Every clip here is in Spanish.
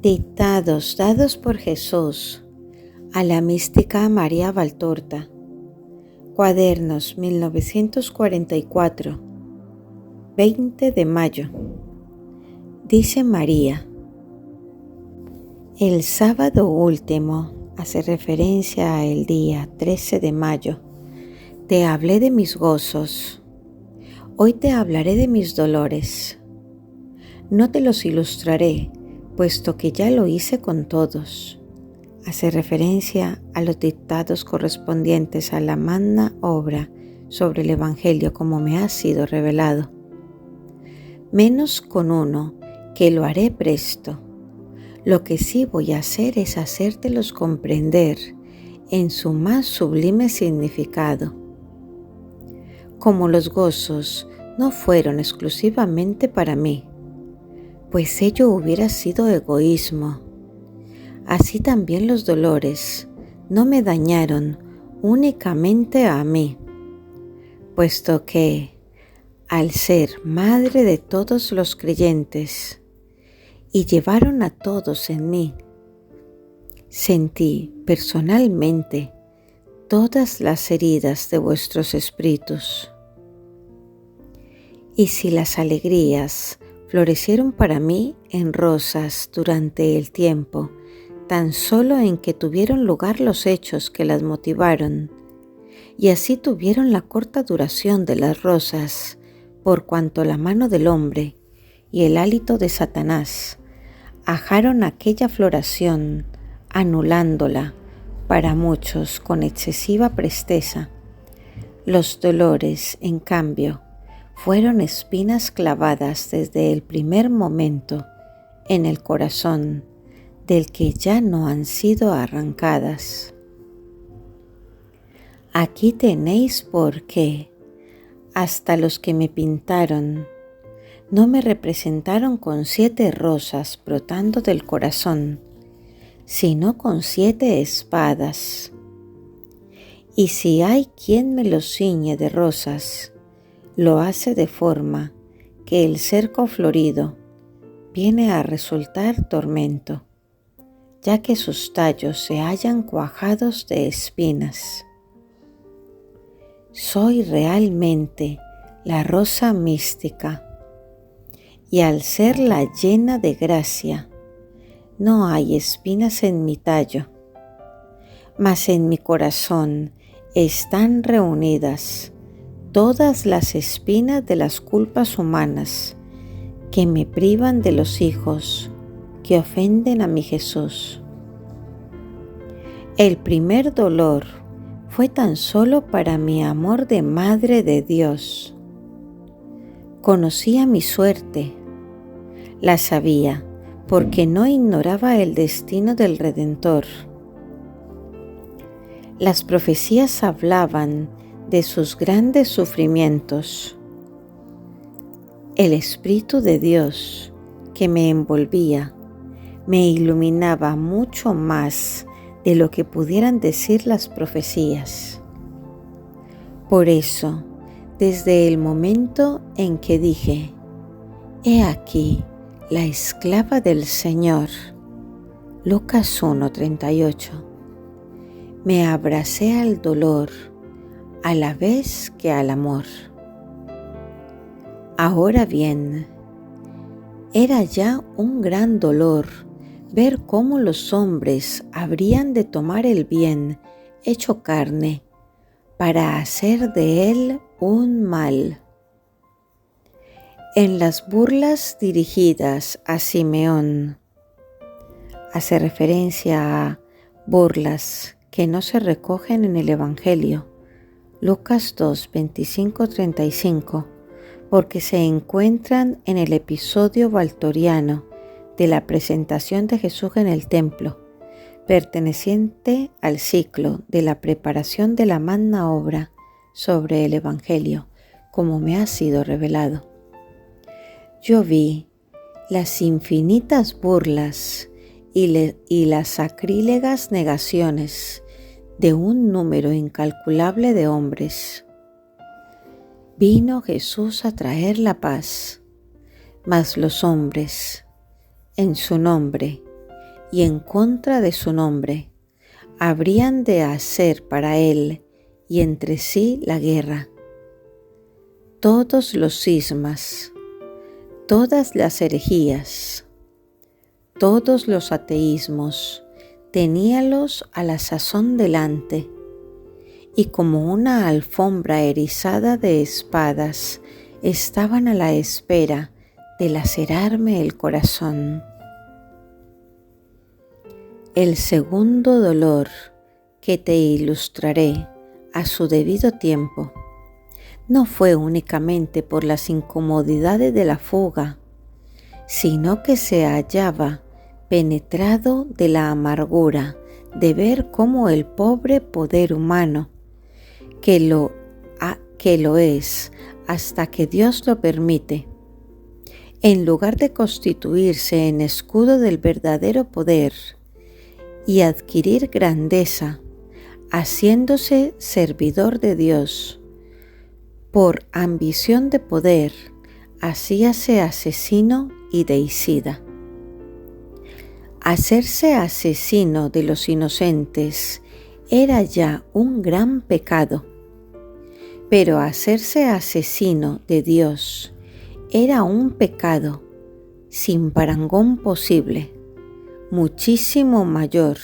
Dictados dados por Jesús a la mística María Valtorta. Cuadernos 1944, 20 de mayo. Dice María: el sábado último, hace referencia al día 13 de mayo, te hablé de mis gozos. Hoy te hablaré de mis dolores. No te los ilustraré, puesto que ya lo hice con todos. Hace referencia a los dictados correspondientes a la magna obra sobre el Evangelio como me ha sido revelado. Menos con uno, que lo haré presto. Lo que sí voy a hacer es hacértelos comprender en su más sublime significado. Como los gozos no fueron exclusivamente para mí, pues ello hubiera sido egoísmo. Así también los dolores no me dañaron únicamente a mí, puesto que, al ser madre de todos los creyentes, y llevaron a todos en mí, sentí personalmente todas las heridas de vuestros espíritus. Y si las alegrías florecieron para mí en rosas durante el tiempo, tan solo en que tuvieron lugar los hechos que las motivaron, y así tuvieron la corta duración de las rosas, por cuanto la mano del hombre y el hálito de Satanás ajaron aquella floración, anulándola para muchos con excesiva presteza. Los dolores, en cambio, fueron espinas clavadas desde el primer momento en el corazón, del que ya no han sido arrancadas. Aquí tenéis por qué hasta los que me pintaron no me representaron con 7 rosas brotando del corazón, sino con 7 espadas. Y si hay quien me los ciñe de rosas, lo hace de forma que el cerco florido viene a resultar tormento, ya que sus tallos se hallan cuajados de espinas. Soy realmente la rosa mística, y al ser la llena de gracia, no hay espinas en mi tallo, mas en mi corazón están reunidas todas las espinas de las culpas humanas que me privan de los hijos que ofenden a mi Jesús. El primer dolor fue tan solo para mi amor de Madre de Dios. Conocía mi suerte, la sabía porque no ignoraba el destino del Redentor. Las profecías hablaban de sus grandes sufrimientos. El Espíritu de Dios que me envolvía me iluminaba mucho más de lo que pudieran decir las profecías. Por eso, desde el momento en que dije: «He aquí la esclava del Señor», Lucas 1:38, me abracé al dolor a la vez que al amor. Ahora bien, era ya un gran dolor ver cómo los hombres habrían de tomar el bien hecho carne para hacer de él un mal. En las burlas dirigidas a Simeón, hace referencia a burlas que no se recogen en el Evangelio, Lucas 2, 25-35, porque se encuentran en el episodio valtoriano de la presentación de Jesús en el templo, perteneciente al ciclo de la preparación de la magna obra sobre el Evangelio, como me ha sido revelado. Yo vi las infinitas burlas y las sacrílegas negaciones de un número incalculable de hombres. Vino Jesús a traer la paz, mas los hombres, en su nombre, y en contra de su nombre. Habrían de hacer para él y entre sí la guerra. Todos los cismas, todas las herejías, todos los ateísmos, teníalos a la sazón delante, y como una alfombra erizada de espadas, estaban a la espera de lacerarme el corazón. El segundo dolor que te ilustraré a su debido tiempo no fue únicamente por las incomodidades de la fuga, sino que se hallaba penetrado de la amargura de ver cómo el pobre poder humano, que lo es hasta que Dios lo permite, en lugar de constituirse en escudo del verdadero poder y adquirir grandeza, haciéndose servidor de Dios, por ambición de poder, hacíase asesino y deicida. Hacerse asesino de los inocentes era ya un gran pecado, pero hacerse asesino de Dios era un pecado sin parangón posible, muchísimo mayor.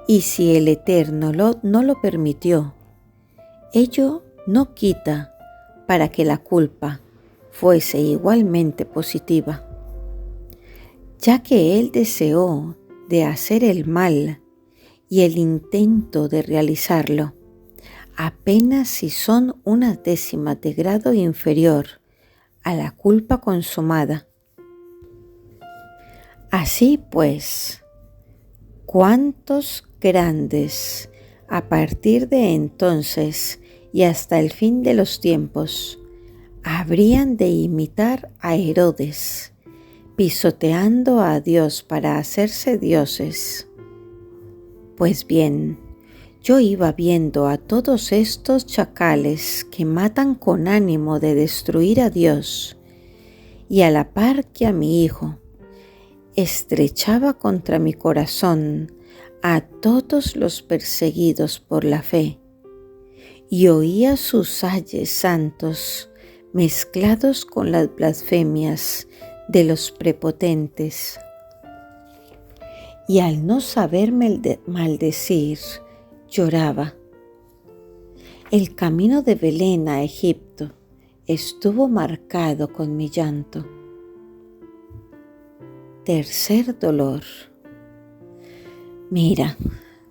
Y si el Eterno no lo permitió, ello no quita para que la culpa fuese igualmente positiva, ya que Él deseó de hacer el mal y el intento de realizarlo, apenas si son unas décimas de grado inferior a la culpa consumada. Así pues, ¿cuántos grandes a partir de entonces y hasta el fin de los tiempos habrían de imitar a Herodes, pisoteando a Dios para hacerse dioses? Pues bien, yo iba viendo a todos estos chacales que matan con ánimo de destruir a Dios, y a la par que a mi hijo, estrechaba contra mi corazón a todos los perseguidos por la fe, y oía sus ayes santos mezclados con las blasfemias de los prepotentes. Y al no saberme maldecir, lloraba. El camino de Belén a Egipto estuvo marcado con mi llanto. Tercer dolor. Mira,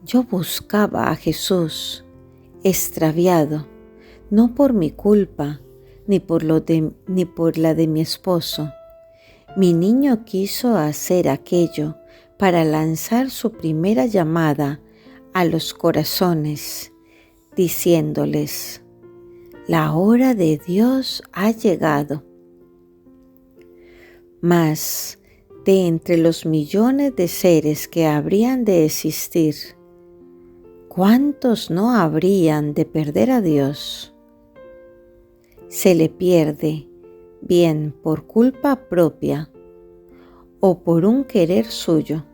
yo buscaba a Jesús, extraviado, no por mi culpa, ni por la de mi esposo. Mi niño quiso hacer aquello para lanzar su primera llamada a los corazones, diciéndoles: la hora de Dios ha llegado. Mas, de entre los millones de seres que habrían de existir, ¿cuántos no habrían de perder a Dios? Se le pierde, bien por culpa propia o por un querer suyo.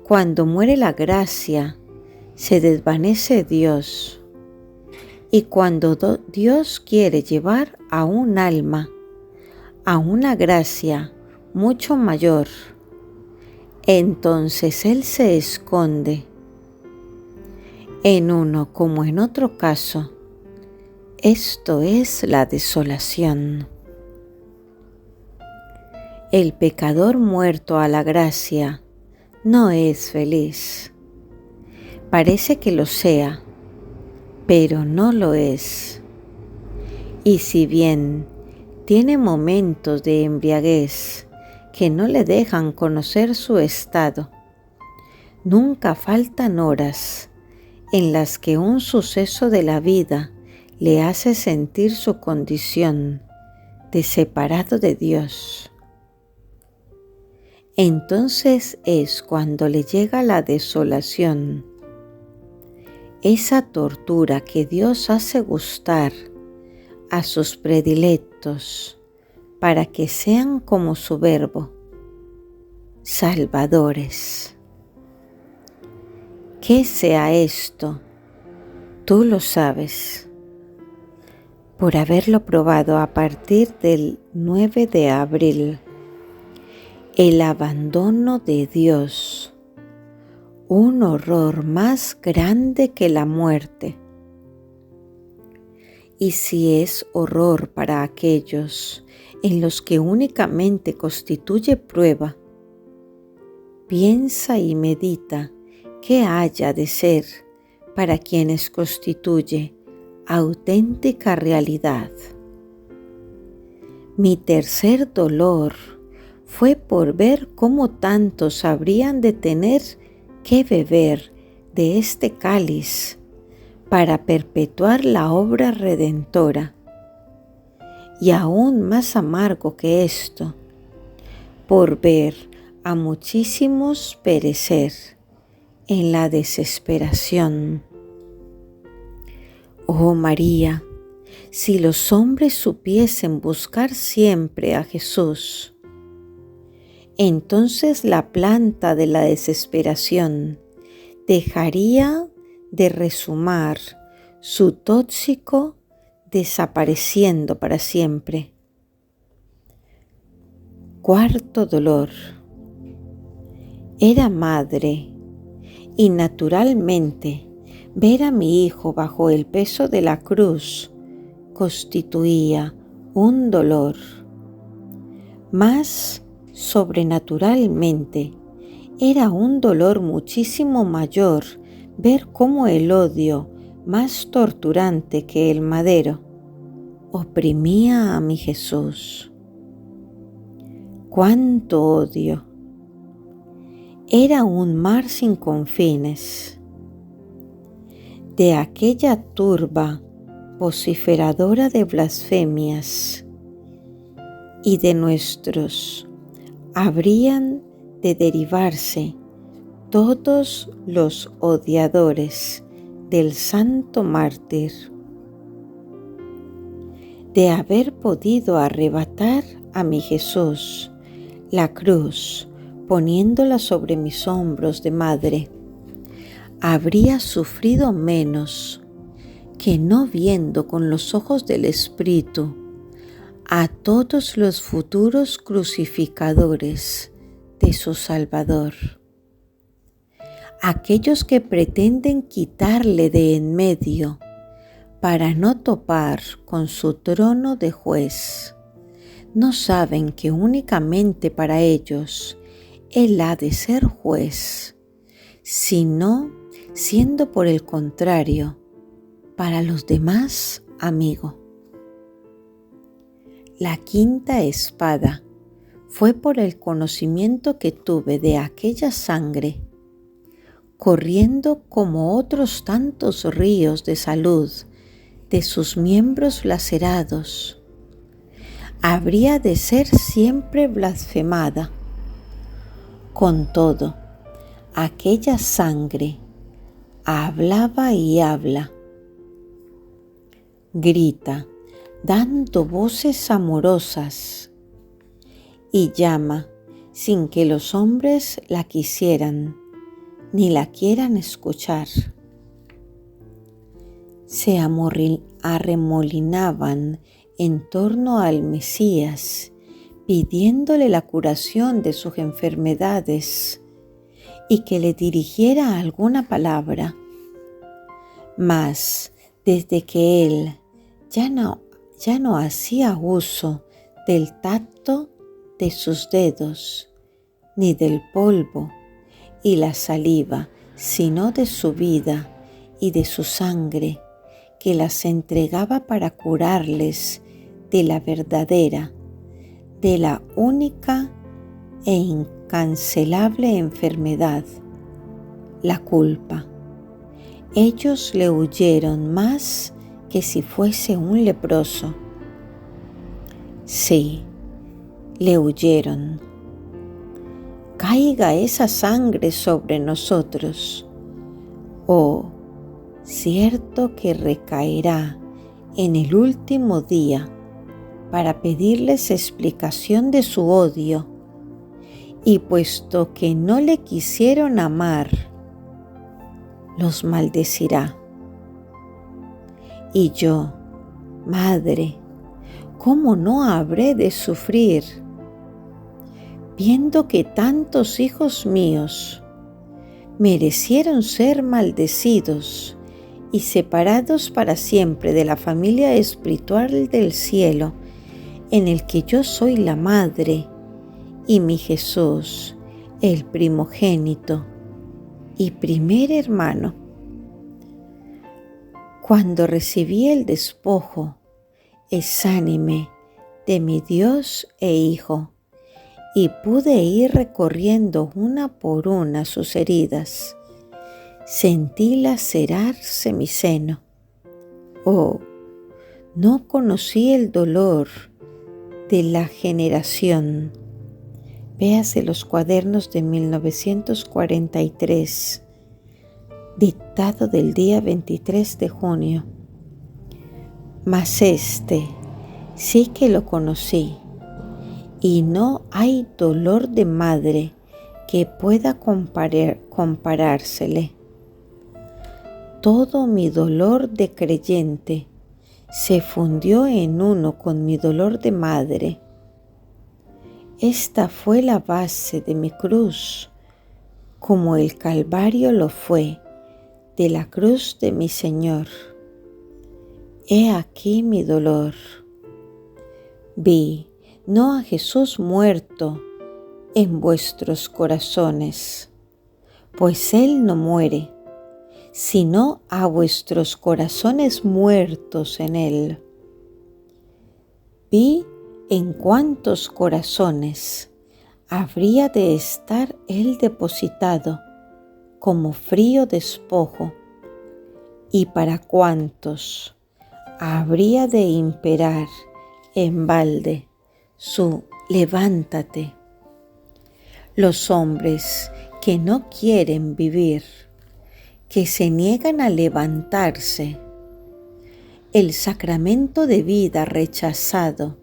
Cuando muere la gracia, se desvanece Dios. Y cuando Dios quiere llevar a un alma a una gracia mucho mayor, entonces Él se esconde. En uno como en otro caso, esto es la desolación. El pecador muerto a la gracia no es feliz. Parece que lo sea, pero no lo es. Y si bien tiene momentos de embriaguez que no le dejan conocer su estado, nunca faltan horas en las que un suceso de la vida le hace sentir su condición de separado de Dios. Entonces es cuando le llega la desolación, esa tortura que Dios hace gustar a sus predilectos para que sean como su verbo. salvadores. ¿Qué sea esto? Tú lo sabes, por haberlo probado a partir del 9 de abril. El abandono de Dios, un horror más grande que la muerte. Y si es horror para aquellos en los que únicamente constituye prueba, piensa y medita qué haya de ser para quienes constituye auténtica realidad. Mi tercer dolor fue por ver cómo tantos habrían de tener que beber de este cáliz para perpetuar la obra redentora. Y aún más amargo que esto, por ver a muchísimos perecer en la desesperación. Oh María, si los hombres supiesen buscar siempre a Jesús, entonces la planta de la desesperación dejaría de rezumar su tóxico, desapareciendo para siempre. Cuarto dolor. Era madre y naturalmente ver a mi hijo bajo el peso de la cruz constituía un dolor. Más sobrenaturalmente, era un dolor muchísimo mayor ver cómo el odio, más torturante que el madero, oprimía a mi Jesús. ¡Cuánto odio! Era un mar sin confines. De aquella turba vociferadora de blasfemias y de nuestros habrían de derivarse todos los odiadores del santo mártir. De haber podido arrebatar a mi Jesús la cruz poniéndola sobre mis hombros de madre, habría sufrido menos que no viendo con los ojos del Espíritu a todos los futuros crucificadores de su Salvador. Aquellos que pretenden quitarle de en medio para no topar con su trono de juez, no saben que únicamente para ellos Él ha de ser juez, sino siendo por el contrario para los demás amigo. La quinta espada fue por el conocimiento que tuve de aquella sangre, corriendo como otros tantos ríos de salud de sus miembros lacerados. Habría de ser siempre blasfemada. Con todo, aquella sangre hablaba y habla, grita, dando voces amorosas, y llama sin que los hombres la quisieran ni la quieran escuchar. Se arremolinaban en torno al Mesías, pidiéndole la curación de sus enfermedades y que le dirigiera alguna palabra. Mas desde que él ya no hacía uso del tacto de sus dedos, ni del polvo y la saliva, sino de su vida y de su sangre, que las entregaba para curarles de la verdadera, de la única e incancelable enfermedad, la culpa. Ellos le huyeron más que si fuese un leproso. Sí, le huyeron. Caiga esa sangre sobre nosotros. Oh, cierto que recaerá en el último día para pedirles explicación de su odio y puesto que no le quisieron amar, los maldecirá. Y yo, madre, ¿cómo no habré de sufrir, viendo que tantos hijos míos merecieron ser maldecidos y separados para siempre de la familia espiritual del cielo, en el que yo soy la madre y mi Jesús, el primogénito y primer hermano? Cuando recibí el despojo exánime de mi Dios e Hijo, y pude ir recorriendo una por una sus heridas, sentí lacerarse mi seno. Oh, no conocí el dolor de la generación. Véase los cuadernos de 1943, dictado del día 23 de junio. Mas este sí que lo conocí, y no hay dolor de madre que pueda comparársele. Todo mi dolor de creyente se fundió en uno con mi dolor de madre. Esta fue la base de mi cruz, como el Calvario lo fue de la cruz de mi Señor. He aquí mi dolor. Vi no a Jesús muerto en vuestros corazones, pues Él no muere, sino a vuestros corazones muertos en Él. Vi en cuántos corazones habría de estar Él depositado como frío despojo, y para cuántos habría de imperar en balde su levántate. Los hombres que no quieren vivir, que se niegan a levantarse, el sacramento de vida rechazado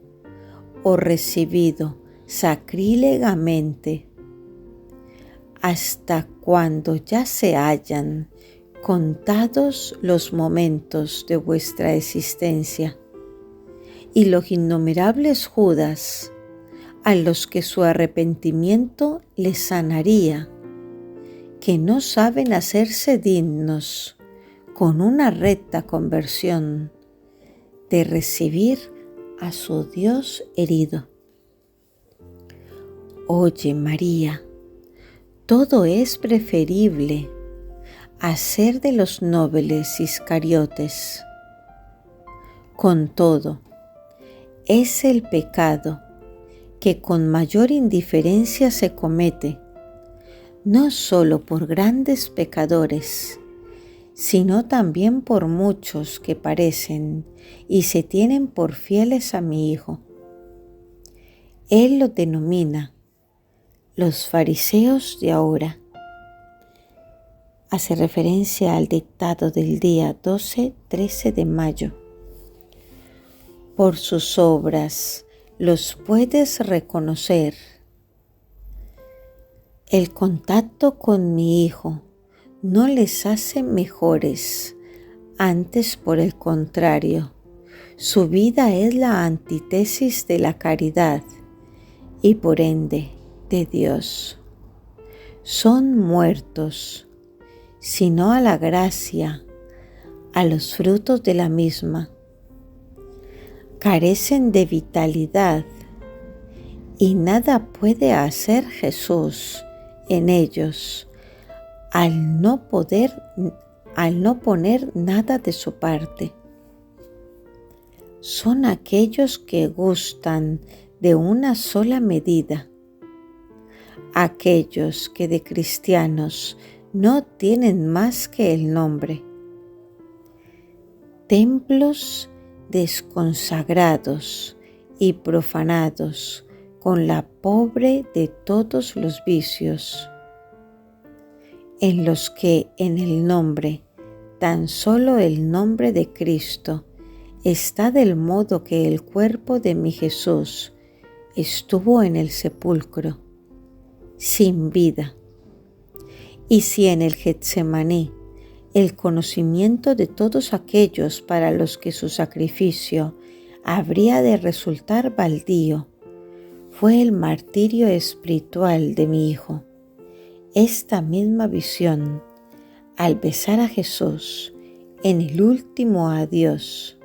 o recibido sacrílegamente, hasta cuando ya se hayan contados los momentos de vuestra existencia y los innumerables Judas a los que su arrepentimiento les sanaría, que no saben hacerse dignos con una recta conversión de recibir a su Dios herido. Oye, María, todo es preferible a ser de los nobles Iscariotes. Con todo, es el pecado que con mayor indiferencia se comete, no solo por grandes pecadores, sino también por muchos que parecen y se tienen por fieles a mi Hijo. Él lo denomina los fariseos de ahora. Hace referencia al dictado del día 12-13 de mayo. Por sus obras los puedes reconocer. El contacto con mi Hijo no les hace mejores, antes por el contrario, su vida es la antítesis de la caridad y por ende de Dios. Son muertos, sino a la gracia, a los frutos de la misma. Carecen de vitalidad y nada puede hacer Jesús en ellos al no poner nada de su parte. Son aquellos que gustan de una sola medida, aquellos que de cristianos no tienen más que el nombre. Templos desconsagrados y profanados con la pobre de todos los vicios, en los que en el nombre, tan solo el nombre de Cristo, está del modo que el cuerpo de mi Jesús estuvo en el sepulcro, sin vida. Y si en el Getsemaní el conocimiento de todos aquellos para los que su sacrificio habría de resultar baldío fue el martirio espiritual de mi Hijo, esta misma visión, al besar a Jesús en el último adiós,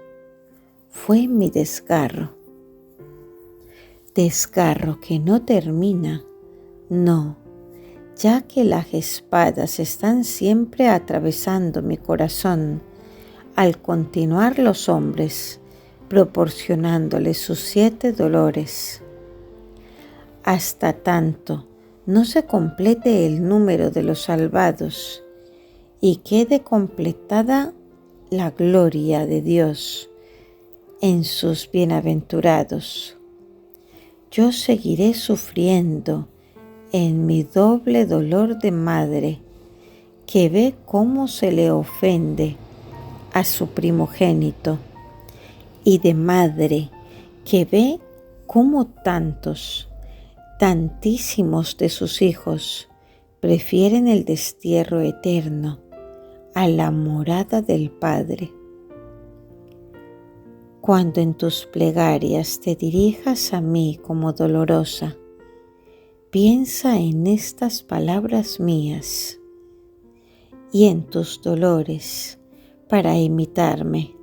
fue mi desgarro. Desgarro que no termina, no, ya que las espadas están siempre atravesando mi corazón al continuar los hombres, proporcionándoles sus 7 dolores. Hasta tanto no se complete el número de los salvados y quede completada la gloria de Dios en sus bienaventurados, yo seguiré sufriendo en mi doble dolor de madre, que ve cómo se le ofende a su primogénito, y de madre que ve cómo tantísimos de sus hijos prefieren el destierro eterno a la morada del Padre. Cuando en tus plegarias te dirijas a mí como dolorosa, piensa en estas palabras mías y en tus dolores para imitarme.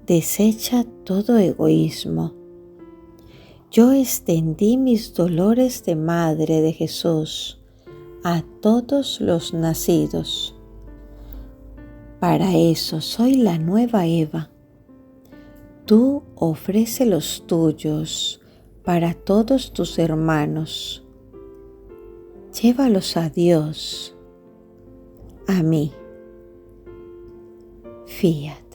Desecha todo egoísmo. Yo extendí mis dolores de madre de Jesús a todos los nacidos. Para eso soy la nueva Eva. Tú ofrece los tuyos para todos tus hermanos. Llévalos a Dios, a mí. Fiat.